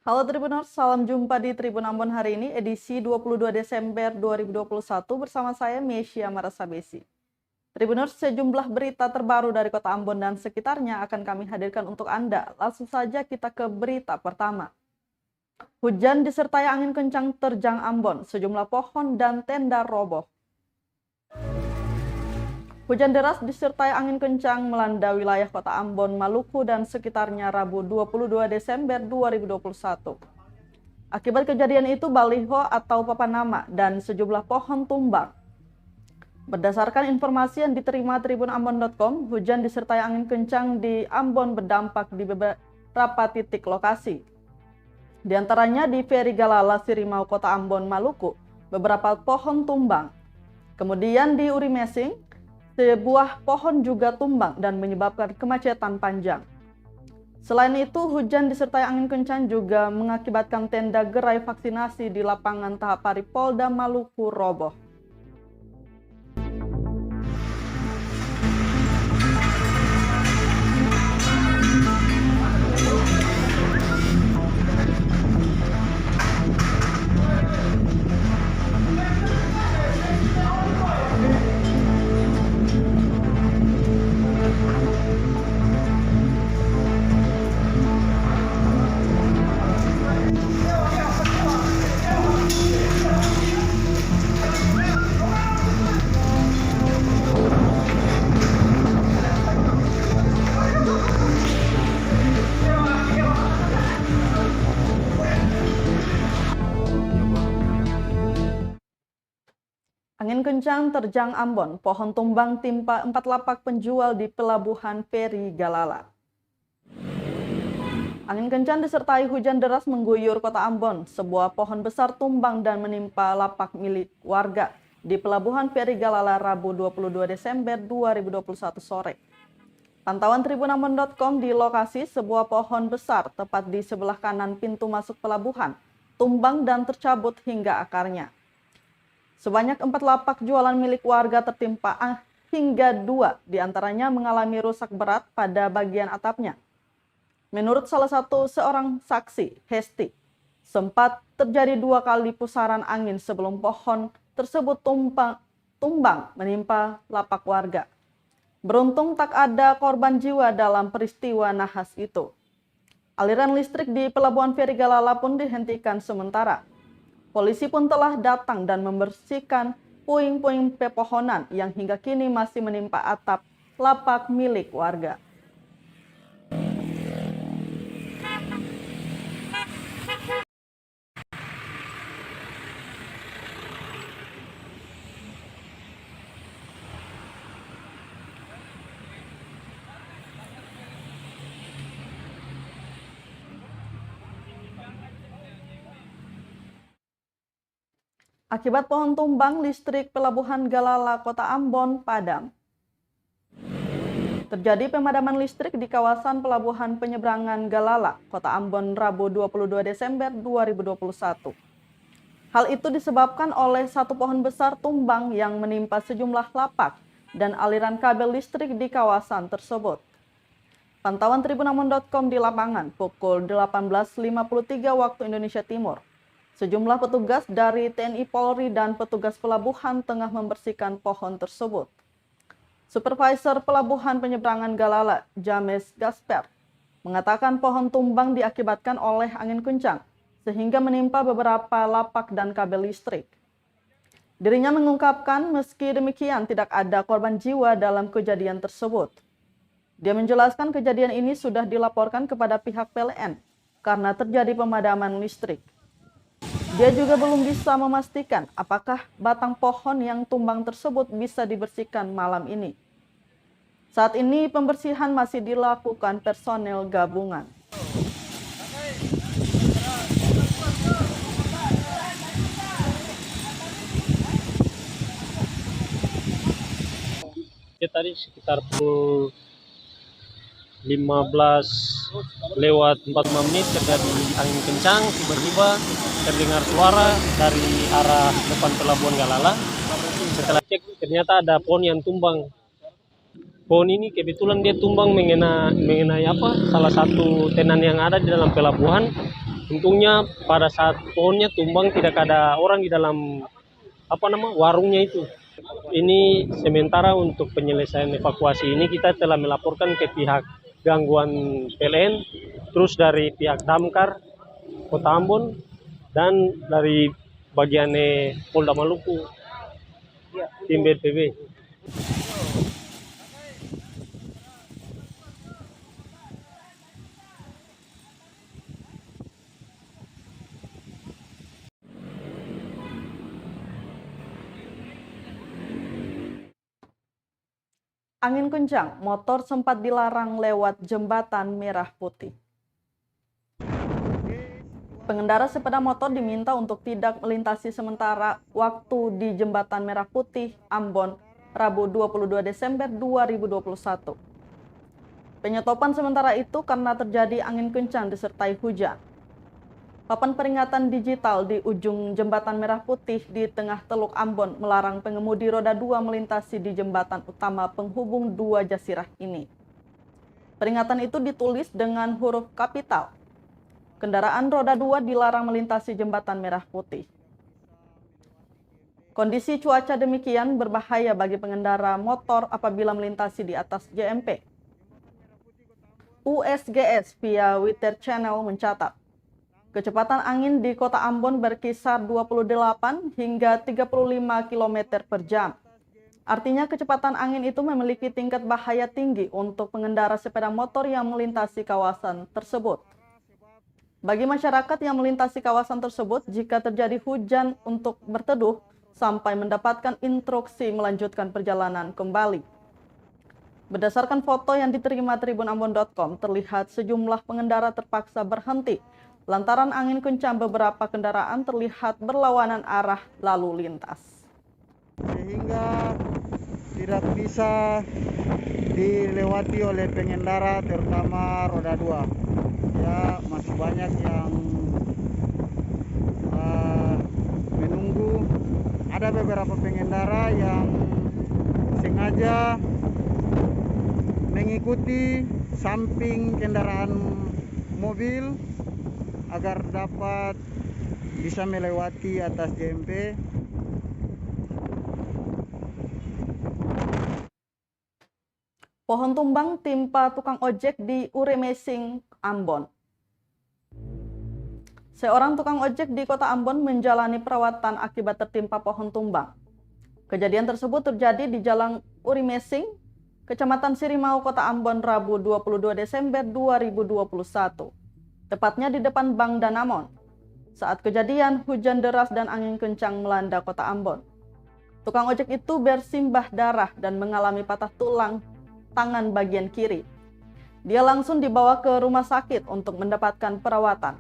Halo Tribuners, salam jumpa di Tribun Ambon hari ini, edisi 22 Desember 2021 bersama saya Mesya Marasabesi. Tribuners, sejumlah berita terbaru dari Kota Ambon dan sekitarnya akan kami hadirkan untuk Anda. Langsung saja kita ke berita pertama. Hujan disertai angin kencang terjang Ambon, sejumlah pohon dan tenda roboh. Hujan deras disertai angin kencang melanda wilayah Kota Ambon, Maluku, dan sekitarnya Rabu 22 Desember 2021. Akibat kejadian itu, baliho atau papan nama dan sejumlah pohon tumbang. Berdasarkan informasi yang diterima tribunambon.com, hujan disertai angin kencang di Ambon berdampak di beberapa titik lokasi. Di antaranya di Feri Galala, Sirimau, Kota Ambon, Maluku, beberapa pohon tumbang. Kemudian di Uri Mesing, sebuah pohon juga tumbang dan menyebabkan kemacetan panjang. Selain itu, hujan disertai angin kencang juga mengakibatkan tenda gerai vaksinasi di lapangan tahap Pari Polda Maluku roboh. Angin kencang terjang Ambon, pohon tumbang timpa 4 lapak penjual di Pelabuhan Feri Galala. Angin kencang disertai hujan deras mengguyur Kota Ambon. Sebuah pohon besar tumbang dan menimpa lapak milik warga di Pelabuhan Feri Galala Rabu 22 Desember 2021 sore. Pantauan tribunambon.com di lokasi, sebuah pohon besar tepat di sebelah kanan pintu masuk pelabuhan tumbang dan tercabut hingga akarnya. Sebanyak 4 lapak jualan milik warga tertimpa hingga 2 diantaranya mengalami rusak berat pada bagian atapnya. Menurut salah satu seorang saksi, Hesti, sempat terjadi 2 kali pusaran angin sebelum pohon tersebut tumbang menimpa lapak warga. Beruntung tak ada korban jiwa dalam peristiwa nahas itu. Aliran listrik di Pelabuhan Feri Galala pun dihentikan sementara. Polisi pun telah datang dan membersihkan puing-puing pepohonan yang hingga kini masih menimpa atap lapak milik warga. Akibat pohon tumbang, listrik Pelabuhan Galala Kota Ambon padam. Terjadi pemadaman listrik di kawasan Pelabuhan Penyeberangan Galala, Kota Ambon, Rabu 22 Desember 2021. Hal itu disebabkan oleh satu pohon besar tumbang yang menimpa sejumlah lapak dan aliran kabel listrik di kawasan tersebut. Pantauan tribunambon.com di lapangan pukul 18.53 waktu Indonesia Timur. Sejumlah petugas dari TNI Polri dan petugas pelabuhan tengah membersihkan pohon tersebut. Supervisor Pelabuhan Penyeberangan Galala, James Gasper, mengatakan pohon tumbang diakibatkan oleh angin kencang, sehingga menimpa beberapa lapak dan kabel listrik. Dirinya mengungkapkan meski demikian tidak ada korban jiwa dalam kejadian tersebut. Dia menjelaskan kejadian ini sudah dilaporkan kepada pihak PLN karena terjadi pemadaman listrik. Dia juga belum bisa memastikan apakah batang pohon yang tumbang tersebut bisa dibersihkan malam ini. Saat ini pembersihan masih dilakukan personel gabungan. Tadi sekitar pukul 15:45 terjadi angin kencang, tiba-tiba terdengar suara dari arah depan Pelabuhan Galala. Setelah cek ternyata ada pohon yang tumbang. Pohon ini kebetulan dia tumbang mengenai salah satu tenan yang ada di dalam pelabuhan. Untungnya pada saat pohonnya tumbang tidak ada orang di dalam warungnya itu. Ini sementara untuk penyelesaian evakuasi ini kita telah melaporkan ke pihak gangguan PLN, terus dari pihak Damkar Kota Ambon dan dari bagian Polda Maluku, tim BNPB. Angin kencang, motor sempat dilarang lewat jembatan Merah Putih. Pengendara sepeda motor diminta untuk tidak melintasi sementara waktu di Jembatan Merah Putih, Ambon, Rabu 22 Desember 2021. Penyetopan sementara itu karena terjadi angin kencang disertai hujan. Papan peringatan digital di ujung Jembatan Merah Putih di tengah Teluk Ambon melarang pengemudi roda 2 melintasi di jembatan utama penghubung dua jasirah ini. Peringatan itu ditulis dengan huruf kapital. Kendaraan roda 2 dilarang melintasi Jembatan Merah Putih. Kondisi cuaca demikian berbahaya bagi pengendara motor apabila melintasi di atas JMP. USGS via Twitter Channel mencatat, kecepatan angin di Kota Ambon berkisar 28 hingga 35 km per jam. Artinya kecepatan angin itu memiliki tingkat bahaya tinggi untuk pengendara sepeda motor yang melintasi kawasan tersebut. Bagi masyarakat yang melintasi kawasan tersebut, jika terjadi hujan untuk berteduh sampai mendapatkan instruksi melanjutkan perjalanan kembali. Berdasarkan foto yang diterima tribunambon.com, terlihat sejumlah pengendara terpaksa berhenti lantaran angin kencang. Beberapa kendaraan terlihat berlawanan arah lalu lintas. Sehingga tidak bisa dilewati oleh pengendara terutama roda 2. Ya, masih banyak yang menunggu. Ada beberapa pengendara yang sengaja mengikuti samping kendaraan mobil agar dapat bisa melewati atas JMP. Pohon tumbang timpa tukang ojek di Uremesing, Ambon. Seorang tukang ojek di Kota Ambon menjalani perawatan akibat tertimpa pohon tumbang. Kejadian tersebut terjadi di Jalan Uremesing, Kecamatan Sirimau, Kota Ambon, Rabu 22 Desember 2021. Tepatnya di depan Bank Danamon. Saat kejadian, hujan deras dan angin kencang melanda Kota Ambon. Tukang ojek itu bersimbah darah dan mengalami patah tulang tangan bagian kiri. Dia langsung dibawa ke rumah sakit untuk mendapatkan perawatan.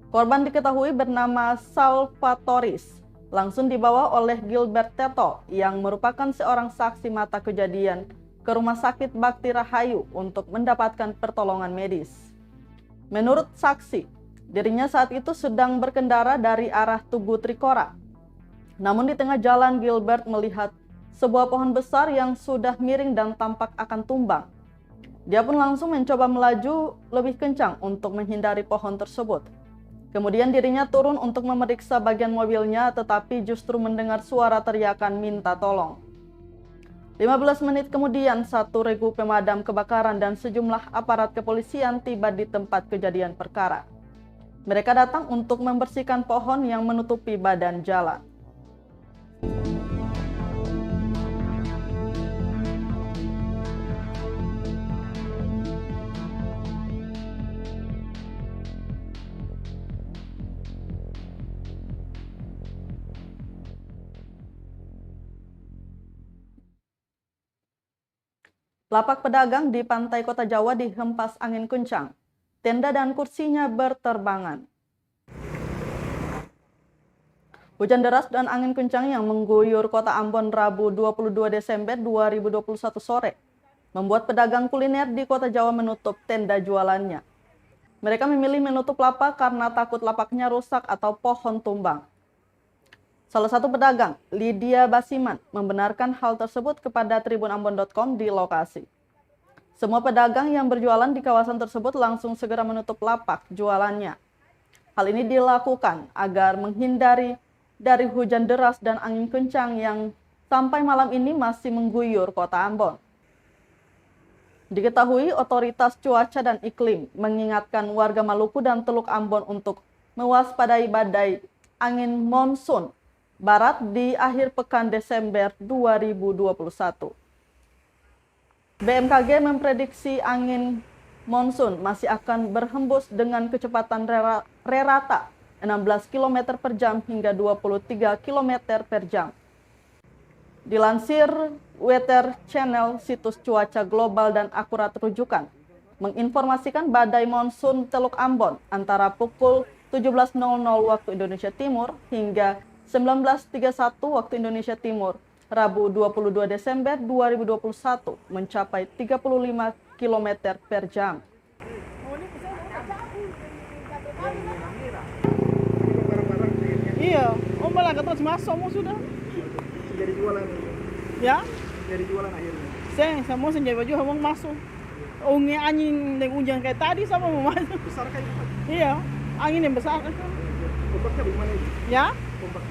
Korban diketahui bernama Salvatoris, langsung dibawa oleh Gilbert Teto yang merupakan seorang saksi mata kejadian ke Rumah Sakit Bakti Rahayu untuk mendapatkan pertolongan medis. Menurut saksi, dirinya saat itu sedang berkendara dari arah Tugu Trikora. Namun di tengah jalan Gilbert melihat sebuah pohon besar yang sudah miring dan tampak akan tumbang. Dia pun langsung mencoba melaju lebih kencang untuk menghindari pohon tersebut. Kemudian dirinya turun untuk memeriksa bagian mobilnya, tetapi justru mendengar suara teriakan minta tolong. 15 menit kemudian, satu regu pemadam kebakaran dan sejumlah aparat kepolisian tiba di tempat kejadian perkara. Mereka datang untuk membersihkan pohon yang menutupi badan jalan. Lapak pedagang di pantai Kota Jawa dihempas angin kencang. Tenda dan kursinya berterbangan. Hujan deras dan angin kencang yang mengguyur Kota Ambon Rabu 22 Desember 2021 sore membuat pedagang kuliner di Kota Jawa menutup tenda jualannya. Mereka memilih menutup lapak karena takut lapaknya rusak atau pohon tumbang. Salah satu pedagang, Lydia Basiman, membenarkan hal tersebut kepada tribunambon.com di lokasi. Semua pedagang yang berjualan di kawasan tersebut langsung segera menutup lapak jualannya. Hal ini dilakukan agar menghindari dari hujan deras dan angin kencang yang sampai malam ini masih mengguyur kota Ambon. Diketahui otoritas cuaca dan iklim mengingatkan warga Maluku dan Teluk Ambon untuk mewaspadai badai angin monsun barat di akhir pekan Desember 2021. BMKG memprediksi angin monsun masih akan berhembus dengan kecepatan rata 16 km per jam hingga 23 km per jam. Dilansir Weather Channel, situs cuaca global dan akurat rujukan, menginformasikan badai monsun Teluk Ambon antara pukul 17.00 waktu Indonesia Timur hingga 19.31 waktu Indonesia Timur, Rabu 22 Desember 2021 mencapai 35 km per jam. Iya, om malah terus masuk mau sudah. Jadi jualan. Ya? Jadi jualan akhirnya. Semua senjai baju omong masuk. Ungi angin yang hujan kayak tadi sama mau masuk. Besar kayak gitu. Iya, angin yang besar. Ombaknya bagaimana ini? Ya? Ombak.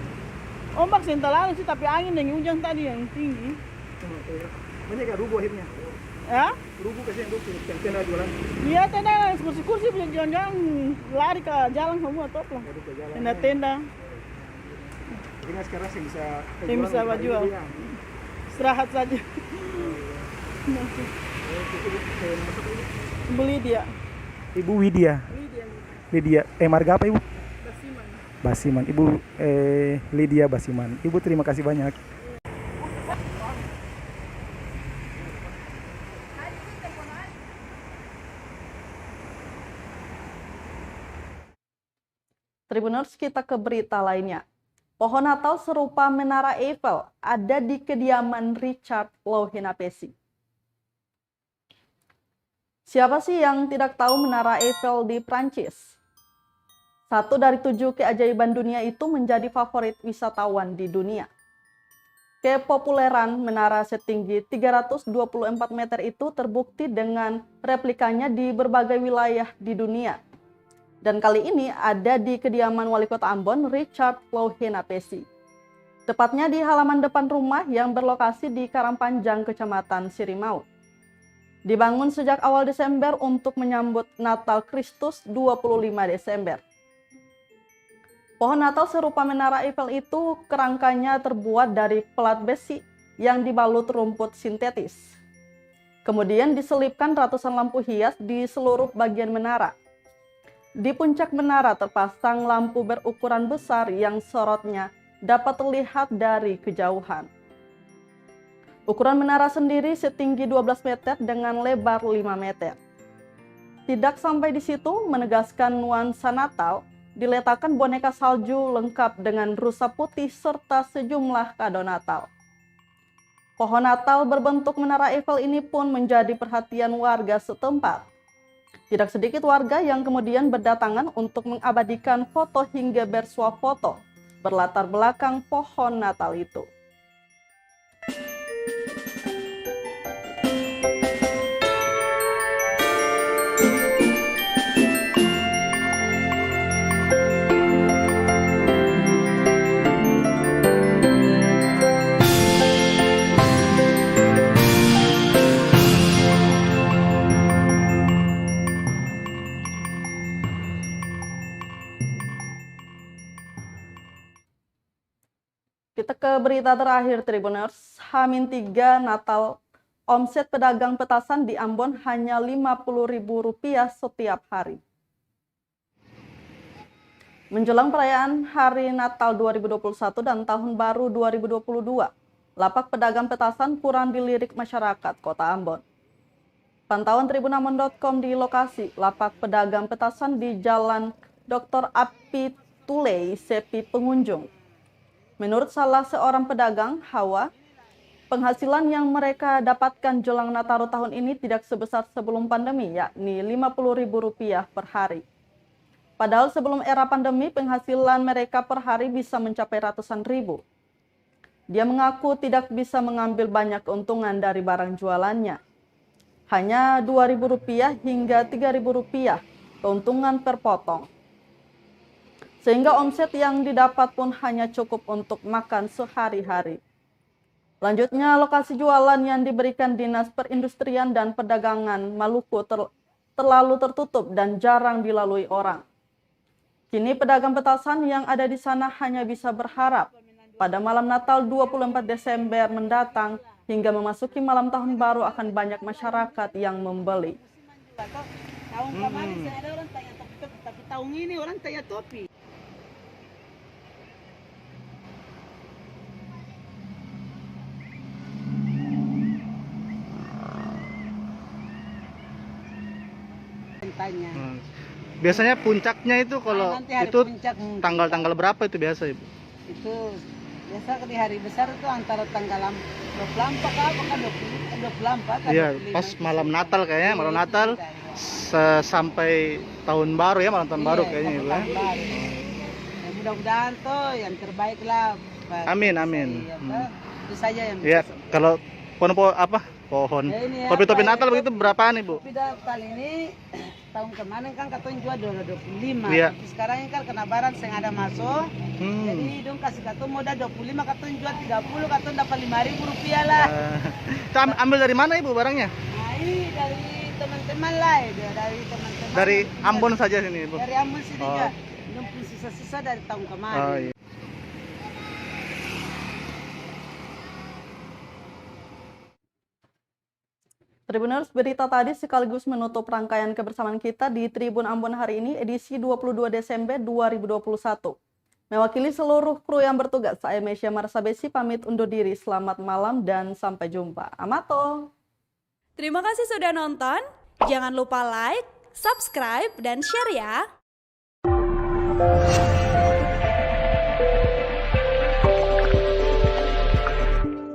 Ombak sental lalu sih, tapi angin yang hujan tadi yang tinggi. Banyak gak rubuh akhirnya? Ya? Rubuh kasihan rubuh, yang tenda jualan. Iya, tenda kursi-kursi punya jalan-jalan lari ke jalan semua top lah. Lari ke jalan. Tenda-tenda. Jadi nggak sekarang sih bisa Yang bisa jual. Istirahat saja. Beli dia. Ibu Widya. Lydia. Marga apa Ibu? Basiman. Basiman. Ibu Lydia Basiman. Ibu terima kasih banyak. Tribuners, kita ke berita lainnya. Pohon Natal serupa Menara Eiffel ada di kediaman Richard Louhena-Pessi. Siapa sih yang tidak tahu Menara Eiffel di Prancis? Satu dari 7 keajaiban dunia itu menjadi favorit wisatawan di dunia. Kepopuleran menara setinggi 324 meter itu terbukti dengan replikanya di berbagai wilayah di dunia. Dan kali ini ada di kediaman Wali Kota Ambon, Richard Louhena-Pessi. Tepatnya di halaman depan rumah yang berlokasi di Karangpanjang, Kecamatan Sirimau. Dibangun sejak awal Desember untuk menyambut Natal Kristus 25 Desember. Pohon Natal serupa Menara Eiffel itu kerangkanya terbuat dari pelat besi yang dibalut rumput sintetis. Kemudian diselipkan ratusan lampu hias di seluruh bagian menara. Di puncak menara terpasang lampu berukuran besar yang sorotnya dapat terlihat dari kejauhan. Ukuran menara sendiri setinggi 12 meter dengan lebar 5 meter. Tidak sampai di situ, menegaskan nuansa Natal, diletakkan boneka salju lengkap dengan rusa putih serta sejumlah kado Natal. Pohon Natal berbentuk Menara Eiffel ini pun menjadi perhatian warga setempat. Tidak sedikit warga yang kemudian berdatangan untuk mengabadikan foto hingga bersuah foto berlatar belakang pohon Natal itu. Kita ke berita terakhir, Tribuners. H-3 Natal, omset pedagang petasan di Ambon hanya Rp50.000 setiap hari. Menjelang perayaan Hari Natal 2021 dan Tahun Baru 2022, lapak pedagang petasan kurang dilirik masyarakat Kota Ambon. Pantauan tribunambon.com di lokasi lapak pedagang petasan di Jalan Dr. Api Tulei sepi pengunjung. Menurut salah seorang pedagang, Hawa, penghasilan yang mereka dapatkan jelang Nataru tahun ini tidak sebesar sebelum pandemi, yakni Rp50.000 per hari. Padahal sebelum era pandemi, penghasilan mereka per hari bisa mencapai ratusan ribu. Dia mengaku tidak bisa mengambil banyak keuntungan dari barang jualannya. Hanya Rp2.000 hingga Rp3.000 keuntungan per potong. sehingga omset yang didapat pun hanya cukup untuk makan sehari-hari. Selanjutnya, lokasi jualan yang diberikan Dinas Perindustrian dan Perdagangan Maluku terlalu tertutup dan jarang dilalui orang. Kini pedagang petasan yang ada di sana hanya bisa berharap pada malam Natal 24 Desember mendatang hingga memasuki malam tahun baru akan banyak masyarakat yang membeli. Tahun kemarin saya ada orang tanya topi, tapi tahun ini orang tanya topi. Tanya. Biasanya puncaknya itu kalau Nanti hari itu puncak tanggal-tanggal berapa itu biasa, Ibu? itu biasa di hari besar itu antara tanggal 24 apakah 24 Iya, pas malam Natal kayaknya, malam Natal sampai tahun baru ya, malam tahun baru kayaknya Ibu ya. Mudah-mudahan tuh yang terbaik lah. Pak. Amin, amin. Itu saja yang Iya, kalau pohon Ya, ini topi-topi apa, Natal ini begitu berapaan Ibu? Tapi kali ini tahun kemarin kan katanya jual 25. Iya. Tapi sekarang ini kan kena barang yang ada masuk. Hmm. Jadi dong kasih katanya modal 25, katanya jual 30, katanya dapat 5.000 rupiah lah. Itu ambil dari mana Ibu barangnya? Nah ini dari teman-teman lah, dari teman-teman. Dari Ambon saja sini Ibu. Dari Ambon sini Oh. juga. Dong punya sisa-sisa dari tahun kemarin. Oh, iya. Tribuners, berita tadi sekaligus menutup rangkaian kebersamaan kita di Tribun Ambon hari ini edisi 22 Desember 2021. Mewakili seluruh kru yang bertugas, saya Mesya Marsabesi pamit undur diri. Selamat malam dan sampai jumpa. Amato. Terima kasih sudah nonton. Jangan lupa like, subscribe, dan share ya.